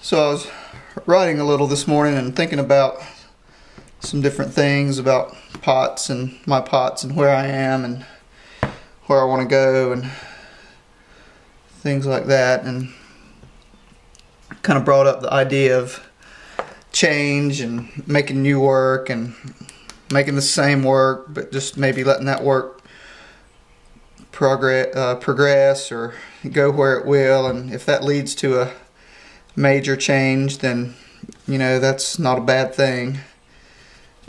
So I was writing a little this morning and thinking about some different things about pots and my pots and where I am and where I want to go and things like that, and kind of brought up the idea of change and making new work and making the same work, but just maybe letting that work progress or go where it will. And if that leads to a major change, then that's not a bad thing.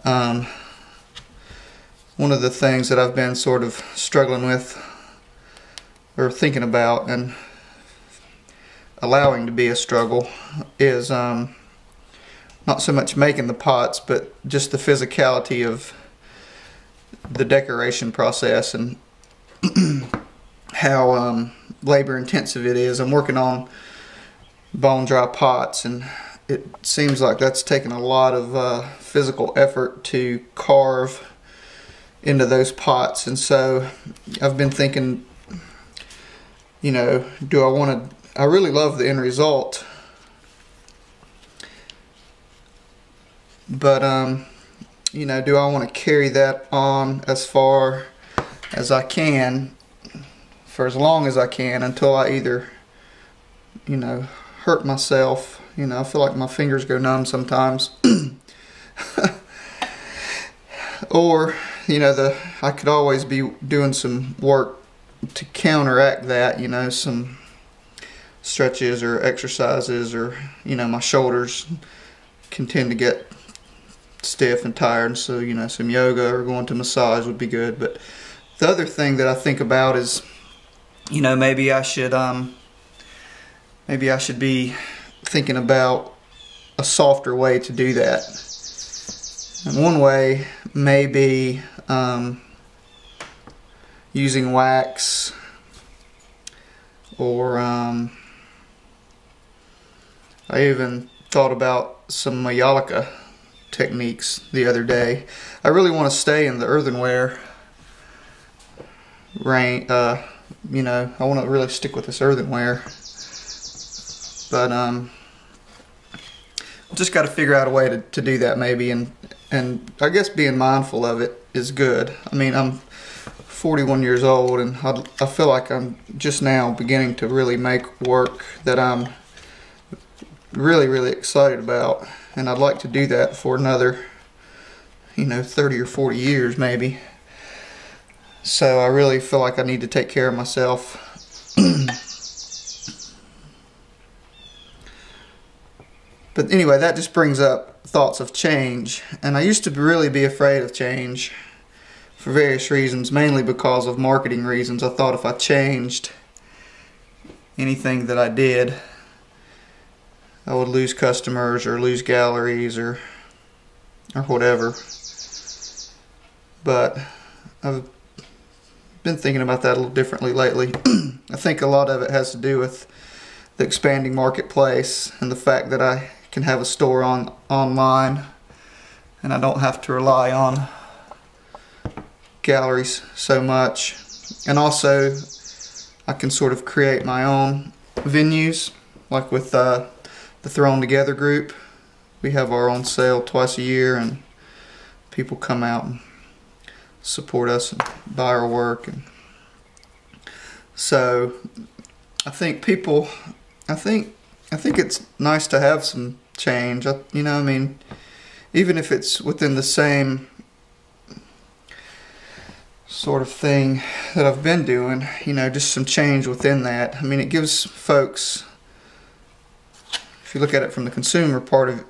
One of the things that I've been sort of struggling with or thinking about and allowing to be a struggle is not so much making the pots, but just the physicality of the decoration process and how labor intensive it is. I'm working on bone dry pots, and it seems like that's taken a lot of physical effort to carve into those pots. And so I've been thinking, do I want to, I really love the end result, but do I want to carry that on as far as I can for as long as I can until I either hurt myself. I feel like my fingers go numb sometimes. Or I could always be doing some work to counteract that, some stretches or exercises, or my shoulders can tend to get stiff and tired, and so some yoga or going to massage would be good. But the other thing that I think about is maybe I should be thinking about a softer way to do that. And one way may be using wax, or I even thought about some Mayalika techniques the other day. I really want to stay in the earthenware range. I want to really stick with this earthenware, but just got to figure out a way to do that maybe, and I guess being mindful of it is good. I mean, I'm 41 years old, and I feel like I'm just now beginning to really make work that I'm really excited about, and I'd like to do that for another 30 or 40 years maybe. So I really feel like I need to take care of myself. But anyway, that just brings up thoughts of change. And I used to really be afraid of change for various reasons, mainly because of marketing reasons. I thought if I changed anything that I did, I would lose customers or lose galleries or whatever. But I've been thinking about that a little differently lately. I think a lot of it has to do with the expanding marketplace and the fact that I can have a store online, and I don't have to rely on galleries so much. And also I can sort of create my own venues, like with the Thrown Together group. We have our own sale twice a year, and people come out and support us and buy our work. And so I think it's nice to have some change. I mean, even if it's within the same sort of thing that I've been doing, just some change within that. I mean, it gives folks, if you look at it from the consumer point of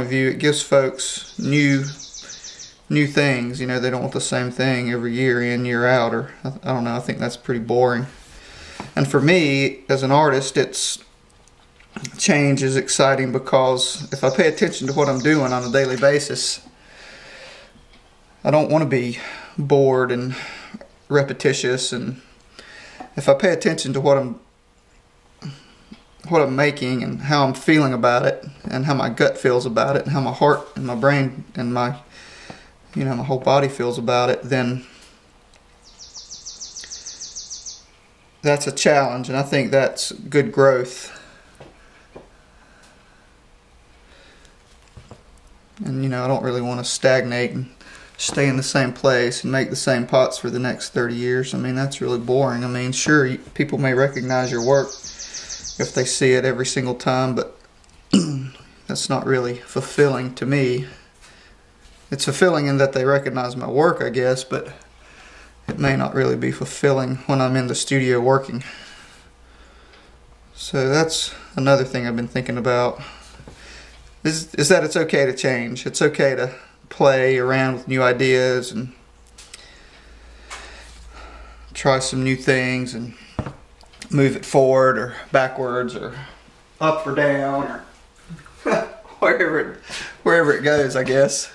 view, it gives folks new things. They don't want the same thing every year in, year out, or I don't know, I think that's pretty boring. And for me as an artist, change is exciting, because if I pay attention to what I'm doing on a daily basis, I don't want to be bored and repetitious. And if I pay attention to what I'm making and how I'm feeling about it, and how my gut feels about it, and how my heart and my brain and my my whole body feels about it, then that's a challenge, and I think that's good growth. And you know, I don't really want to stagnate and stay in the same place and make the same pots for the next 30 years. I mean, that's really boring. I mean, sure, people may recognize your work if they see it every single time, but that's not really fulfilling to me. It's fulfilling in that they recognize my work, I guess, but it may not really be fulfilling when I'm in the studio working. So that's another thing I've been thinking about, is that it's okay to change. It's okay to play around with new ideas and try some new things and move it forward or backwards or up or down or wherever it goes, I guess.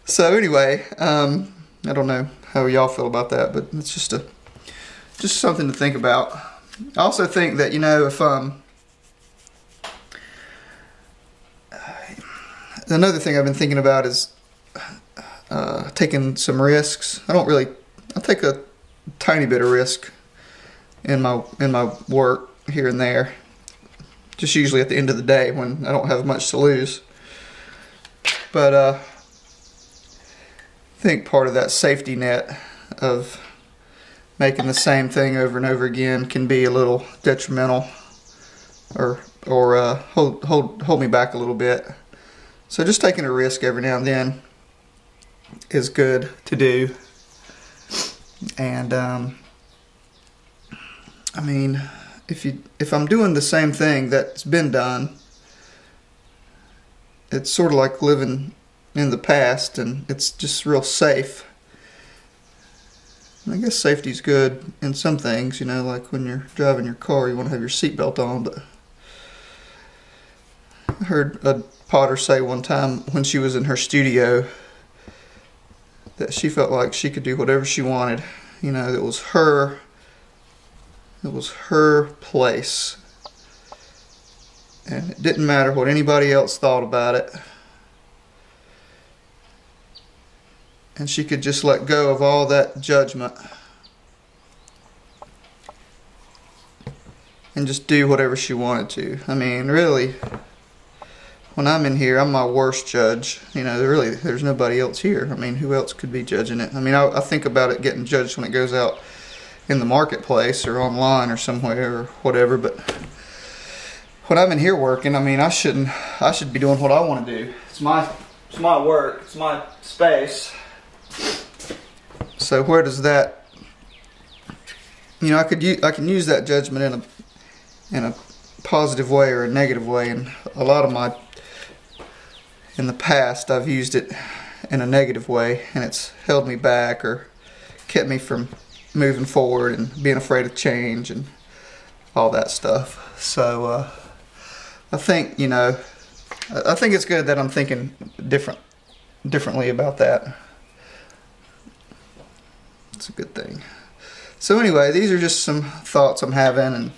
So anyway, I don't know how y'all feel about that, but it's just something to think about. I also think that, you know, if another thing I've been thinking about is taking some risks. I take a tiny bit of risk in my work here and there, just usually at the end of the day when I don't have much to lose. But I think part of that safety net of making the same thing over and over again can be a little detrimental, or hold me back a little bit. So just taking a risk every now and then is good to do. And I mean, if I'm doing the same thing that's been done, it's sort of like living in the past, and it's just real safe. And I guess safety's good in some things, you know, like when you're driving your car, you want to have your seatbelt on. But I heard a potter say one time when she was in her studio that she felt like she could do whatever she wanted. You know, it was her place, and it didn't matter what anybody else thought about it. And she could just let go of all that judgment and just do whatever she wanted to. I mean, really, when I'm in here, I'm my worst judge. You know, there's nobody else here. I mean, who else could be judging it? I mean, I think about it getting judged when it goes out in the marketplace or online or somewhere or whatever, but when I'm in here working, I mean, I should be doing what I want to do. It's my work, it's my space. So where does that, you know, I can use that judgment in a positive way or a negative way, and a lot of in the past I've used it in a negative way, and it's held me back or kept me from moving forward and being afraid of change and all that stuff. So I think, you know, I think it's good that I'm thinking differently about that. It's a good thing. So anyway, these are just some thoughts I'm having,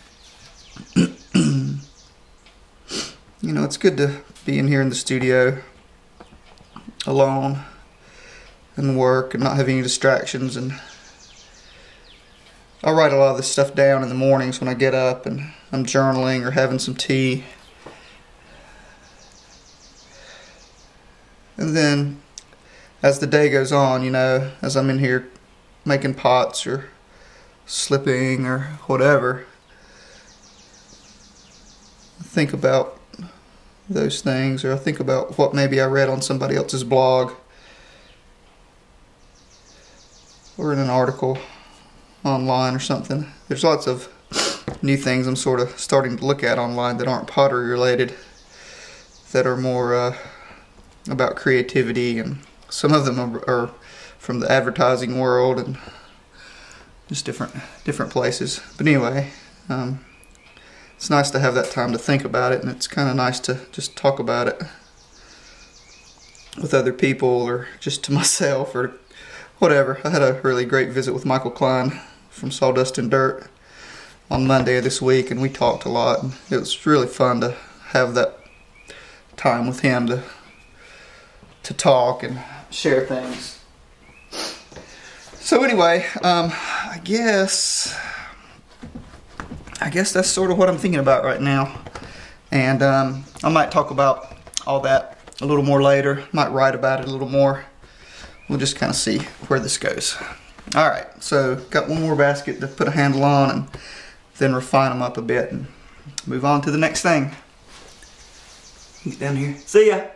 and you know, it's good to be in here in the studio alone and work and not have any distractions. And I write a lot of this stuff down in the mornings when I get up and I'm journaling or having some tea. And then as the day goes on, you know, as I'm in here making pots or slipping or whatever, I think about those things, or I think about what maybe I read on somebody else's blog or in an article online or something. There's lots of new things I'm sort of starting to look at online that aren't pottery related, that are more about creativity, and some of them are from the advertising world and just different places. But anyway, it's nice to have that time to think about it, and it's kind of nice to just talk about it with other people or just to myself or whatever. I had a really great visit with Michael Klein from Sawdust and Dirt on Monday of this week, and we talked a lot, and it was really fun to have that time with him to talk and share things. So anyway, I guess that's sort of what I'm thinking about right now, and I might talk about all that a little more later. Might write about it a little more. We'll just kind of see where this goes. All right, so got one more basket to put a handle on and then refine them up a bit and move on to the next thing. Get down here. See ya.